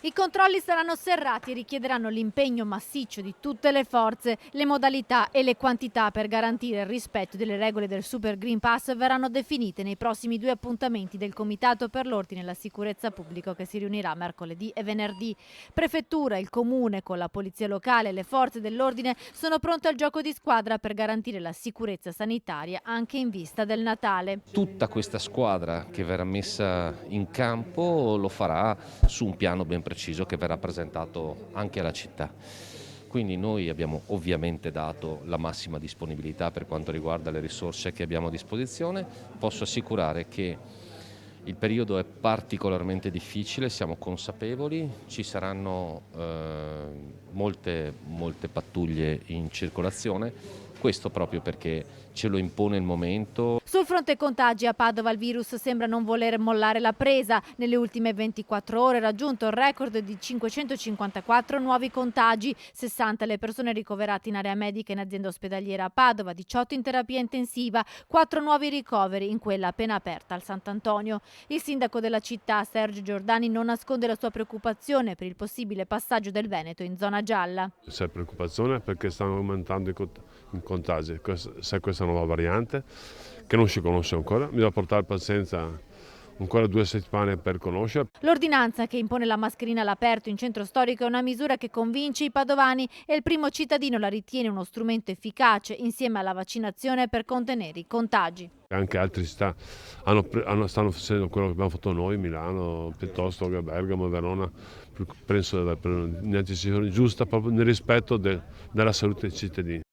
I controlli saranno serrati e richiederanno l'impegno massiccio di tutte le forze. Le modalità e le quantità per garantire il rispetto delle regole del Super Green Pass verranno definite nei prossimi 2 appuntamenti del Comitato per l'Ordine e la Sicurezza Pubblico che si riunirà mercoledì e venerdì. Prefettura, il comune con la polizia locale e le forze dell'ordine sono pronte al gioco di squadra per garantire la sicurezza sanitaria anche in vista del Natale. Tutta questa squadra che verrà messa in campo lo farà su un piano ben preciso che verrà presentato anche alla città. Quindi noi abbiamo ovviamente dato la massima disponibilità per quanto riguarda le risorse che abbiamo a disposizione. Posso assicurare che il periodo è particolarmente difficile, siamo consapevoli, ci saranno molte pattuglie in circolazione, questo proprio perché ce lo impone il momento. Sul fronte contagi a Padova il virus sembra non voler mollare la presa. Nelle ultime 24 ore ha raggiunto il record di 554 nuovi contagi, 60 le persone ricoverate in area medica in azienda ospedaliera a Padova, 18 in terapia intensiva, 4 nuovi ricoveri in quella appena aperta al Sant'Antonio. Il sindaco della città, Sergio Giordani, non nasconde la sua preoccupazione per il possibile passaggio del Veneto in zona gialla. C'è preoccupazione perché stanno aumentando i contagi, c'è questa nuova variante che non si conosce ancora, bisogna portare pazienza ancora 2 settimane per conoscere. L'ordinanza che impone la mascherina all'aperto in centro storico è una misura che convince i padovani e il primo cittadino la ritiene uno strumento efficace insieme alla vaccinazione per contenere i contagi. Anche altre città stanno facendo quello che abbiamo fatto noi, Milano, piuttosto che Bergamo, Verona. Penso per una decisione giusta proprio nel rispetto della salute dei cittadini.